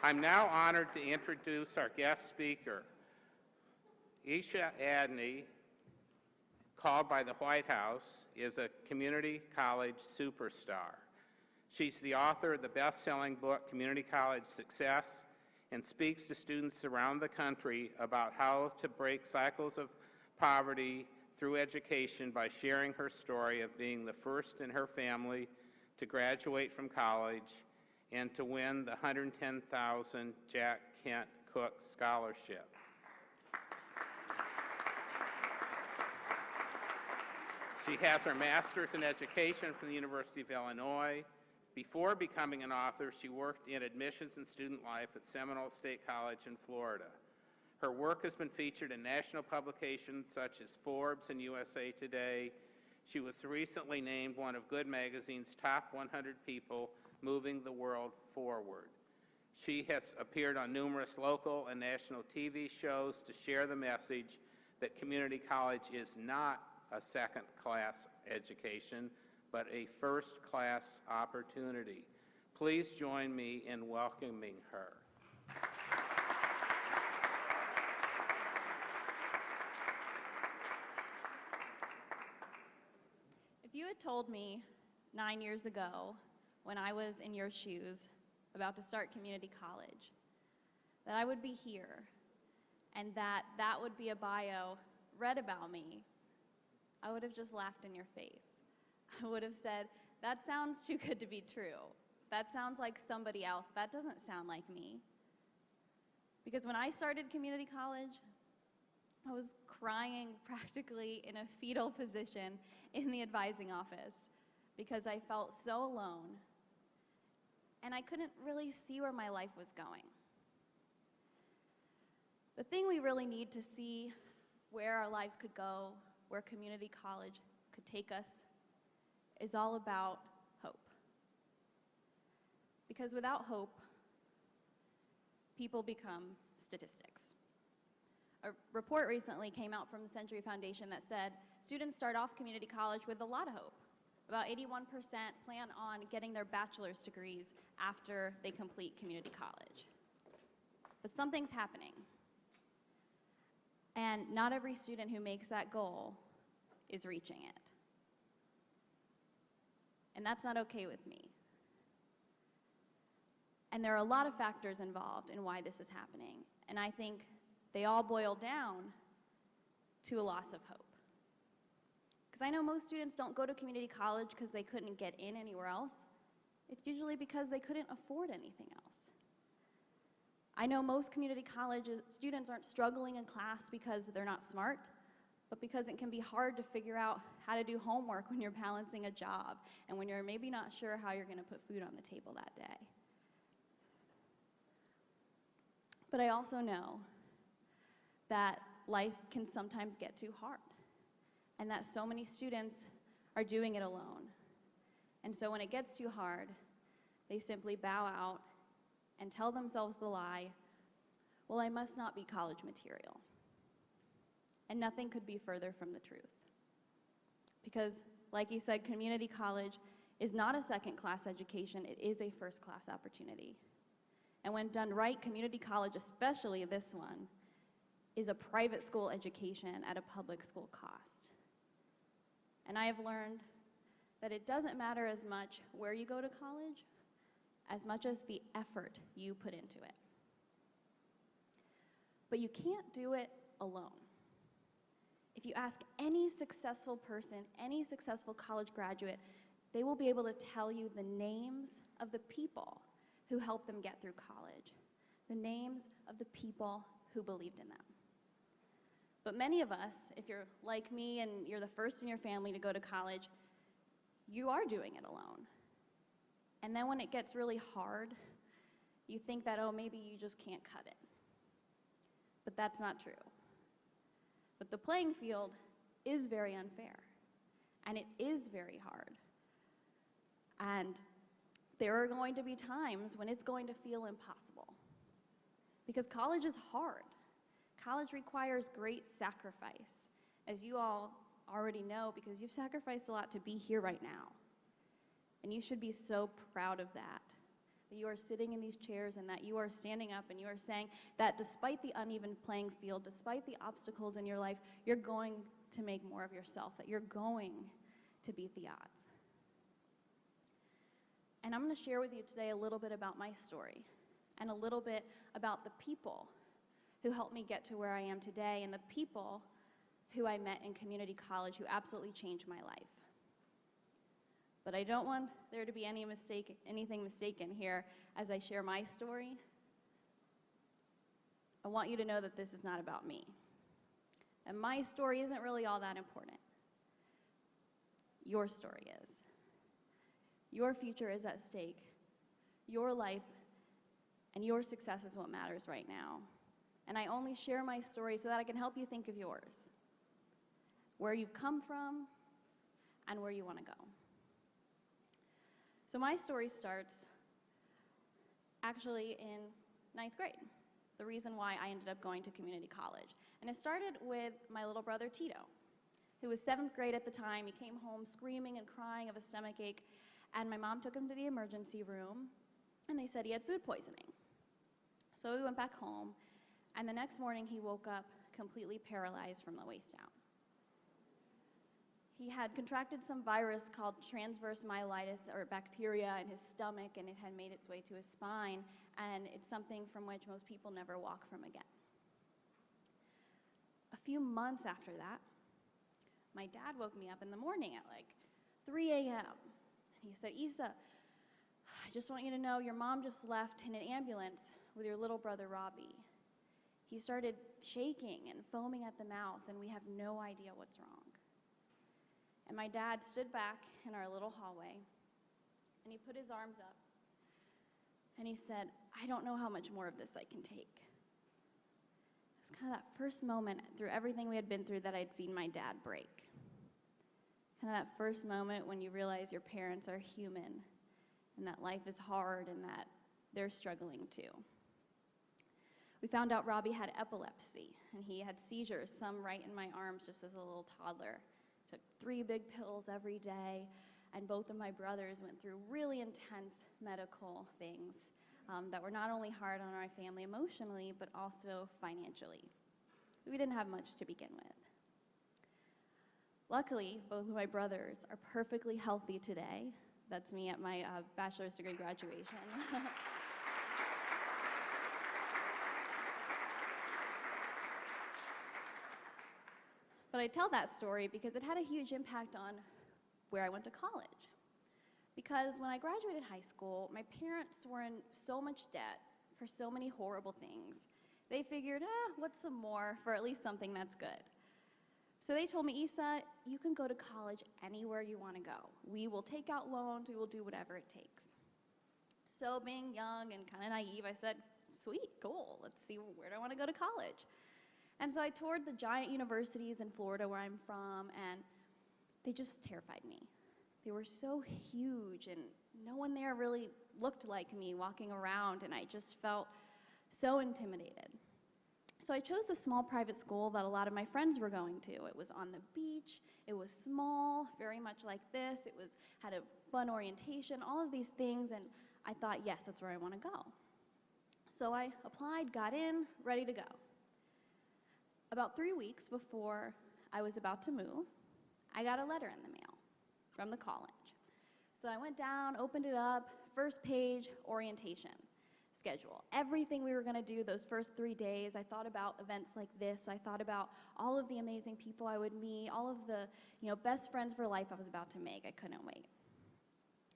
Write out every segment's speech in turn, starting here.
I'm now honored to introduce our guest speaker. Isha Adney, called by the White House, is a community college superstar. She's the author of the best-selling book, Community College Success, and speaks to students around the country about how to break cycles of poverty through education by sharing her story of being the first in her family to graduate from college and to win the $110,000 Jack Kent Cooke Scholarship. She has her master's in education from the University of Illinois. Before becoming an author, she worked in admissions and student life at Seminole State College in Florida. Her work has been featured in national publications such as Forbes and USA Today. She was recently named one of Good Magazine's top 100 people moving the world forward. She has appeared on numerous local and national TV shows to share the message that community college is not a second-class education, but a first-class opportunity. Please join me in welcoming her. If you had told me 9 years ago, when I was in your shoes, about to start community college, that I would be here and that that would be a bio read about me, I would have just laughed in your face. I would have said, that sounds too good to be true. That sounds like somebody else. That doesn't sound like me. Because when I started community college, I was crying practically in a fetal position in the advising office because I felt so alone and I couldn't really see where my life was going. The thing we really need to see where our lives could go, where community college could take us, is all about hope. Because without hope, people become statistics. A report recently came out from the Century Foundation that said students start off community college with a lot of hope. About 81% plan on getting their bachelor's degrees after they complete community college. But something's happening. And not every student who makes that goal is reaching it. And that's not okay with me. And there are a lot of factors involved in why this is happening. And I think they all boil down to a loss of hope. Because I know most students don't go to community college because they couldn't get in anywhere else. It's usually because they couldn't afford anything else. I know most community college students aren't struggling in class because they're not smart, but because it can be hard to figure out how to do homework when you're balancing a job and when you're maybe not sure how you're going to put food on the table that day. But I also know that life can sometimes get too hard and that so many students are doing it alone. And so when it gets too hard, they simply bow out and tell themselves the lie, well, I must not be college material. And nothing could be further from the truth. Because, like you said, community college is not a second-class education, it is a first-class opportunity. And when done right, community college, especially this one, is a private school education at a public school cost. And I have learned that it doesn't matter as much where you go to college, as much as the effort you put into it. But you can't do it alone. If you ask any successful person, any successful college graduate, they will be able to tell you the names of the people who helped them get through college, the names of the people who believed in them. But many of us, if you're like me and you're the first in your family to go to college, you are doing it alone. And then when it gets really hard, you think that, oh, maybe you just can't cut it. But that's not true. But the playing field is very unfair, and it is very hard. And there are going to be times when it's going to feel impossible, because college is hard. College requires great sacrifice, as you all already know, because you've sacrificed a lot to be here right now. And you should be so proud of that that you are sitting in these chairs and that you are standing up and you are saying that despite the uneven playing field, despite the obstacles in your life, you're going to make more of yourself, that you're going to beat the odds. And I'm going to share with you today a little bit about my story and a little bit about the people who helped me get to where I am today and the people who I met in community college who absolutely changed my life. But I don't want there to be anything mistaken here as I share my story. I want you to know that this is not about me. And my story isn't really all that important. Your story is. Your future is at stake. Your life and your success is what matters right now. And I only share my story so that I can help you think of yours, where you've come from and where you want to go. So my story starts actually in 9th grade, the reason why I ended up going to community college. And it started with my little brother Tito, who was 7th grade at the time. He came home screaming and crying of a stomach ache, and my mom took him to the emergency room, and they said he had food poisoning. So we went back home, and the next morning he woke up completely paralyzed from the waist down. He had contracted some virus called transverse myelitis, or bacteria, in his stomach, and it had made its way to his spine, and it's something from which most people never walk from again. A few months after that, my dad woke me up in the morning at like 3 a.m. And he said, "Issa, I just want you to know your mom just left in an ambulance with your little brother Robbie. He started shaking and foaming at the mouth, and we have no idea what's wrong." And my dad stood back in our little hallway, and he put his arms up, and he said, "I don't know how much more of this I can take." It was kind of that first moment through everything we had been through that I'd seen my dad break. Kind of that first moment when you realize your parents are human, and that life is hard, and that they're struggling too. We found out Robbie had epilepsy, and he had seizures, some right in my arms just as a little toddler. Took 3 big pills every day, and both of my brothers went through really intense medical things that were not only hard on our family emotionally, but also financially. We didn't have much to begin with. Luckily, both of my brothers are perfectly healthy today. That's me at my bachelor's degree graduation. But I tell that story because it had a huge impact on where I went to college. Because when I graduated high school, my parents were in so much debt for so many horrible things. They figured, what's some more for at least something that's good? So they told me, "Issa, you can go to college anywhere you want to go. We will take out loans, we will do whatever it takes." So being young and kind of naive, I said, "Sweet, cool, let's see, where do I want to go to college?" And so I toured the giant universities in Florida where I'm from, and they just terrified me. They were so huge, and no one there really looked like me walking around, and I just felt so intimidated. So I chose a small private school that a lot of my friends were going to. It was on the beach, it was small, very much like this, it had a fun orientation, all of these things, and I thought, yes, that's where I want to go. So I applied, got in, ready to go. About 3 weeks before I was about to move, I got a letter in the mail from the college. So I went down, opened it up, first page, orientation schedule. Everything we were going to do those first 3 days, I thought about events like this. I thought about all of the amazing people I would meet, all of the best friends for life I was about to make. I couldn't wait.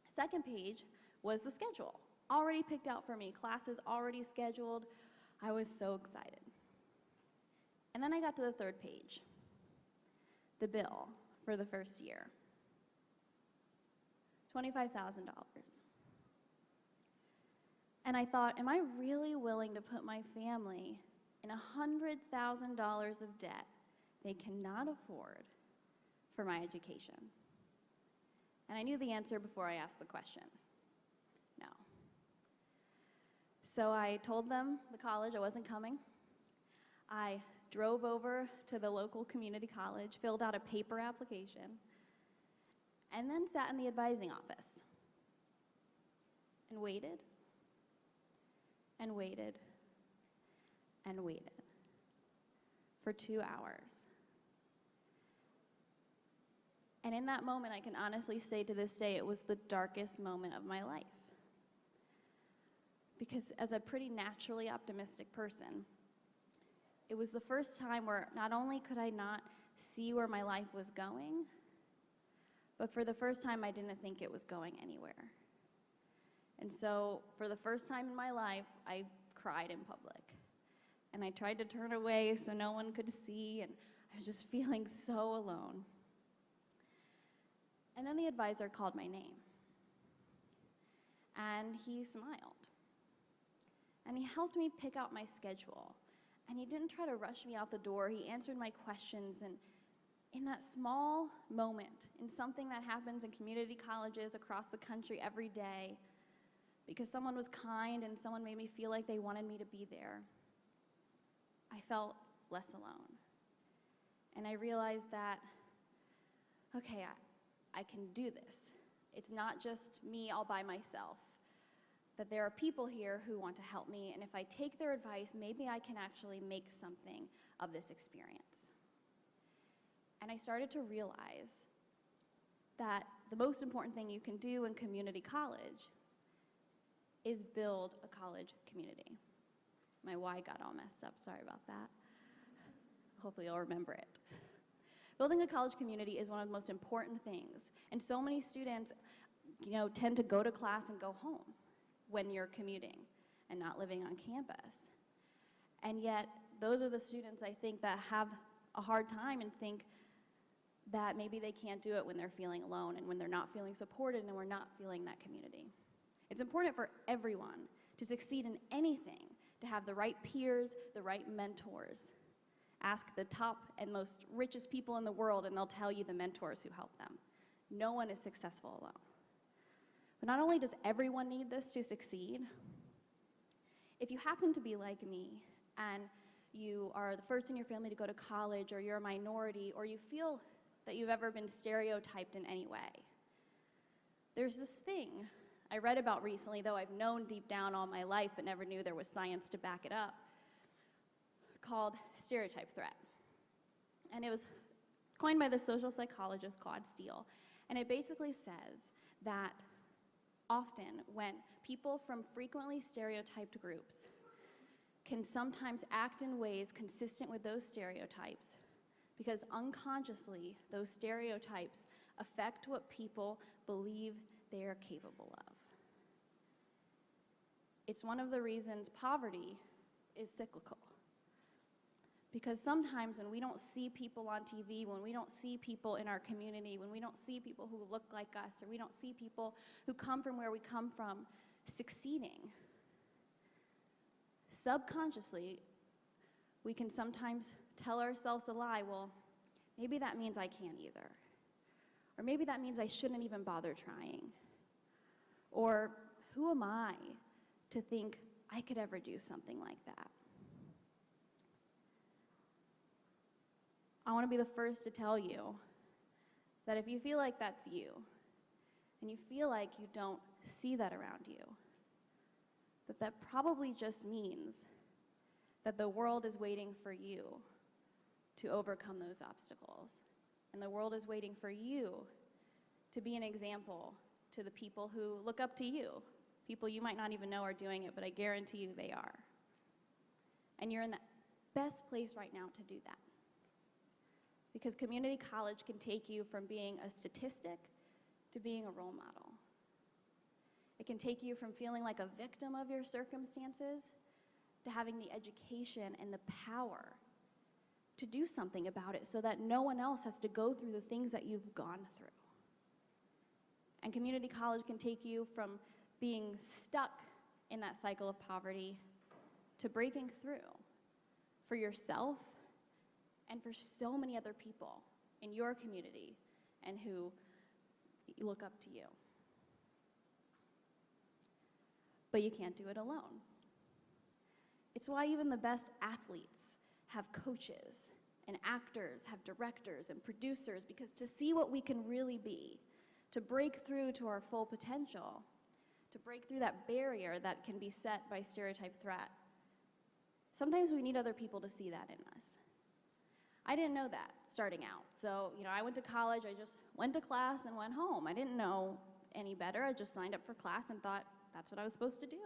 Second page was the schedule, already picked out for me, classes already scheduled. I was so excited. And then I got to the third page, the bill for the first year, $25,000. And I thought, am I really willing to put my family in $100,000 of debt they cannot afford for my education? And I knew the answer before I asked the question, no. So I told them, the college, I wasn't coming. I drove over to the local community college, filled out a paper application, and then sat in the advising office and waited and waited and waited for 2 hours. And in that moment, I can honestly say to this day, it was the darkest moment of my life. Because as a pretty naturally optimistic person, it was the first time where not only could I not see where my life was going, but for the first time, I didn't think it was going anywhere. And so, for the first time in my life, I cried in public. And I tried to turn away so no one could see, and I was just feeling so alone. And then the advisor called my name. And he smiled. And he helped me pick out my schedule. And he didn't try to rush me out the door. He answered my questions. And in that small moment, in something that happens in community colleges across the country every day, because someone was kind and someone made me feel like they wanted me to be there, I felt less alone. And I realized that, okay, I can do this. It's not just me all by myself, that there are people here who want to help me, and if I take their advice, maybe I can actually make something of this experience. And I started to realize that the most important thing you can do in community college is build a college community. My Y got all messed up, sorry about that. Hopefully you'll remember it. Building a college community is one of the most important things, and so many students, tend to go to class and go home when you're commuting and not living on campus. And yet, those are the students, I think, that have a hard time and think that maybe they can't do it when they're feeling alone and when they're not feeling supported and we're not feeling that community. It's important for everyone to succeed in anything, to have the right peers, the right mentors. Ask the top and most richest people in the world and they'll tell you the mentors who help them. No one is successful alone. But not only does everyone need this to succeed, if you happen to be like me and you are the first in your family to go to college, or you're a minority, or you feel that you've ever been stereotyped in any way, there's this thing I read about recently, though I've known deep down all my life but never knew there was science to back it up, called Stereotype Threat. And it was coined by the social psychologist Claude Steele. And it basically says that often when people from frequently stereotyped groups can sometimes act in ways consistent with those stereotypes, because unconsciously those stereotypes affect what people believe they are capable of. It's one of the reasons poverty is cyclical. Because sometimes when we don't see people on TV, when we don't see people in our community, when we don't see people who look like us, or we don't see people who come from where we come from succeeding, subconsciously, we can sometimes tell ourselves the lie, well, maybe that means I can't either. Or maybe that means I shouldn't even bother trying. Or who am I to think I could ever do something like that? I want to be the first to tell you that if you feel like that's you, and you feel like you don't see that around you, that probably just means that the world is waiting for you to overcome those obstacles. And the world is waiting for you to be an example to the people who look up to you, people you might not even know are doing it, but I guarantee you they are. And you're in the best place right now to do that. Because community college can take you from being a statistic to being a role model. It can take you from feeling like a victim of your circumstances to having the education and the power to do something about it so that no one else has to go through the things that you've gone through. And community college can take you from being stuck in that cycle of poverty to breaking through for yourself and for so many other people in your community and who look up to you. But you can't do it alone. It's why even the best athletes have coaches, and actors have directors and producers, because to see what we can really be, to break through to our full potential, to break through that barrier that can be set by stereotype threat, sometimes we need other people to see that in us. I didn't know that starting out. So, I went to college, I just went to class and went home. I didn't know any better. I just signed up for class and thought that's what I was supposed to do.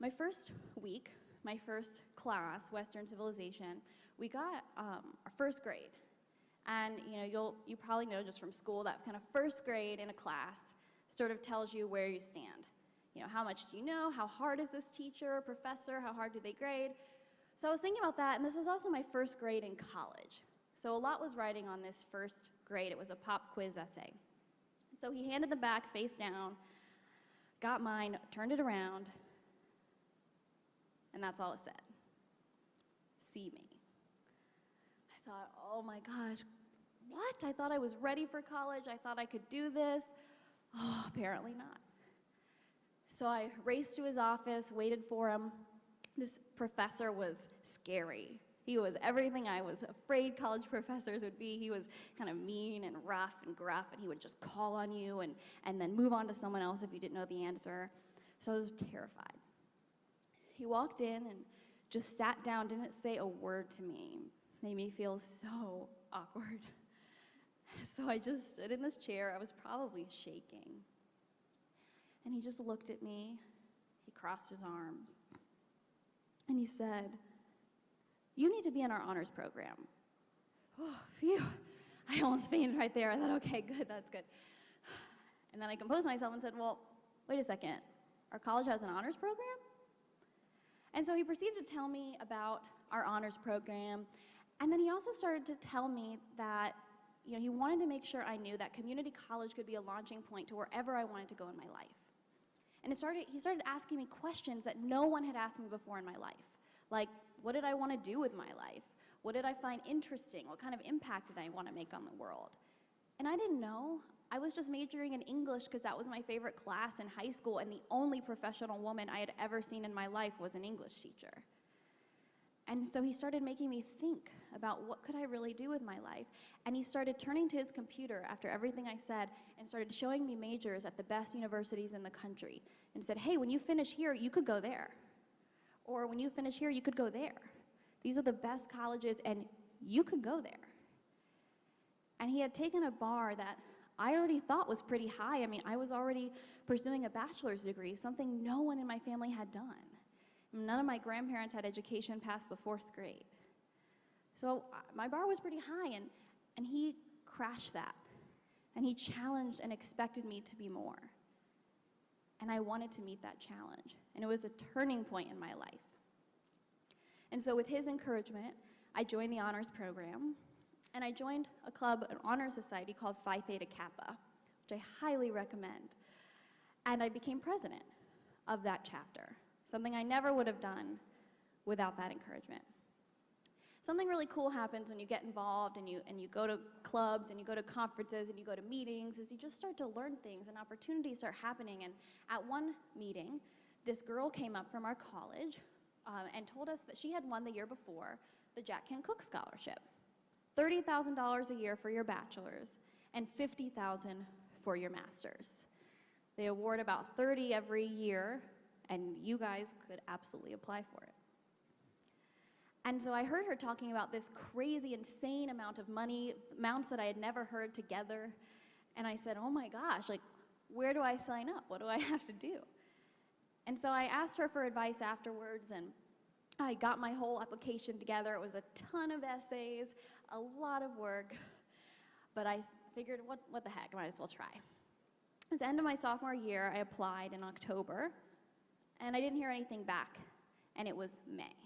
My first week, my first class, Western Civilization, we got our first grade. And you probably know just from school that kind of first grade in a class sort of tells you where you stand. How much do you know? How hard is this teacher, professor? How hard do they grade? So I was thinking about that, and this was also my first grade in college. So a lot was riding on this first grade. It was a pop quiz essay. So he handed the back face down, got mine, turned it around, and that's all it said. See me. I thought, oh my gosh, what? I thought I was ready for college. I thought I could do this. Oh, apparently not. So I raced to his office, waited for him. This professor was scary. He was everything I was afraid college professors would be. He was kind of mean and rough and gruff, and he would just call on you and then move on to someone else if you didn't know the answer. So I was terrified. He walked in and just sat down, didn't say a word to me. Made me feel so awkward. So I just stood in this chair. I was probably shaking. And he just looked at me. He crossed his arms. And he said, "You need to be in our honors program." Oh, phew. I almost fainted right there. I thought, okay, good, that's good. And then I composed myself and said, well, wait a second. Our college has an honors program? And so he proceeded to tell me about our honors program. And then he also started to tell me that he wanted to make sure I knew that community college could be a launching point to wherever I wanted to go in my life. And he started asking me questions that no one had asked me before in my life. Like, what did I want to do with my life? What did I find interesting? What kind of impact did I want to make on the world? And I didn't know. I was just majoring in English because that was my favorite class in high school, and the only professional woman I had ever seen in my life was an English teacher. And so he started making me think about what could I really do with my life. And he started turning to his computer after everything I said and started showing me majors at the best universities in the country and said, hey, when you finish here, you could go there. Or when you finish here, you could go there. These are the best colleges, and you could go there. And he had taken a bar that I already thought was pretty high. I mean, I was already pursuing a bachelor's degree, something no one in my family had done. None of my grandparents had education past the 4th grade. So my bar was pretty high, and he crashed that. And he challenged and expected me to be more. And I wanted to meet that challenge. And it was a turning point in my life. And so with his encouragement, I joined the honors program, and I joined a club, an honor society called Phi Theta Kappa, which I highly recommend. And I became president of that chapter, something I never would have done without that encouragement. Something really cool happens when you get involved and you go to clubs and you go to conferences and you go to meetings, is you just start to learn things and opportunities start happening. And at one meeting, this girl came up from our college and told us that she had won the year before the Jack Kent Cooke Scholarship. $30,000 a year for your bachelor's and $50,000 for your master's. They award about 30 every year, and you guys could absolutely apply for it. And so I heard her talking about this crazy, insane amount of money, amounts that I had never heard together. And I said, oh my gosh, like, where do I sign up? What do I have to do? And so I asked her for advice afterwards, and I got my whole application together. It was a ton of essays, a lot of work, but I figured, what the heck, I might as well try. It was the end of my sophomore year. I applied in October, and I didn't hear anything back, and it was May.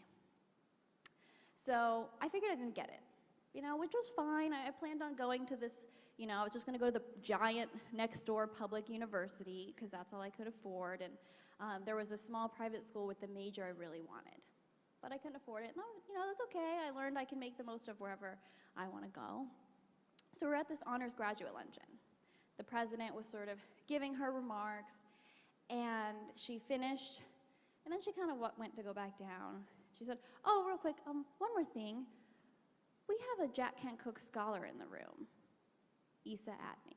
So I figured I didn't get it, which was fine. I planned on going to this, I was just going to go to the giant next door public university because that's all I could afford, and there was a small private school with the major I really wanted. But I couldn't afford it. And that's okay. I learned I can make the most of wherever I want to go. So we're at this honors graduate luncheon. The president was sort of giving her remarks, and she finished, and then she kind of went to go back down. She said, oh, real quick, one more thing. We have a Jack Kent Cooke scholar in the room, Adney.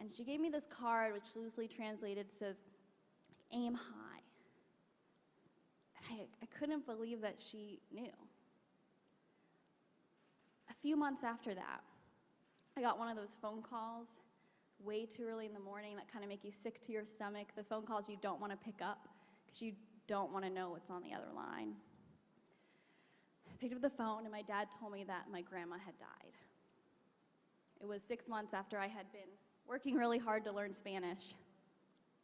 And she gave me this card, which loosely translated says, aim high. And I couldn't believe that she knew. A few months after that, I got one of those phone calls way too early in the morning that kind of make you sick to your stomach, the phone calls you don't want to pick up because you don't want to know what's on the other line. I picked up the phone, and my dad told me that my grandma had died. It was 6 months after I had been working really hard to learn Spanish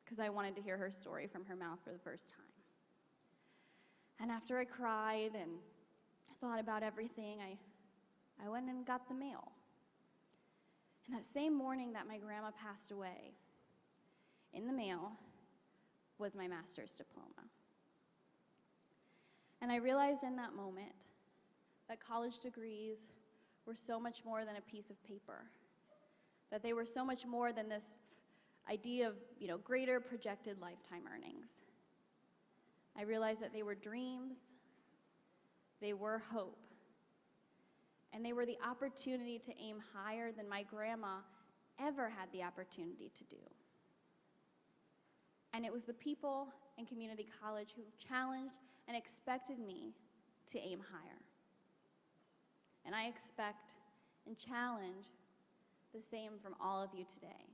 because I wanted to hear her story from her mouth for the first time. And after I cried and thought about everything, I went and got the mail. And that same morning that my grandma passed away, in the mail was my master's diploma. And I realized in that moment that college degrees were so much more than a piece of paper, that they were so much more than this idea of, greater projected lifetime earnings. I realized that they were dreams, they were hope, and they were the opportunity to aim higher than my grandma ever had the opportunity to do. And it was the people in community college who challenged and expected me to aim higher. And I expect and challenge the same from all of you today.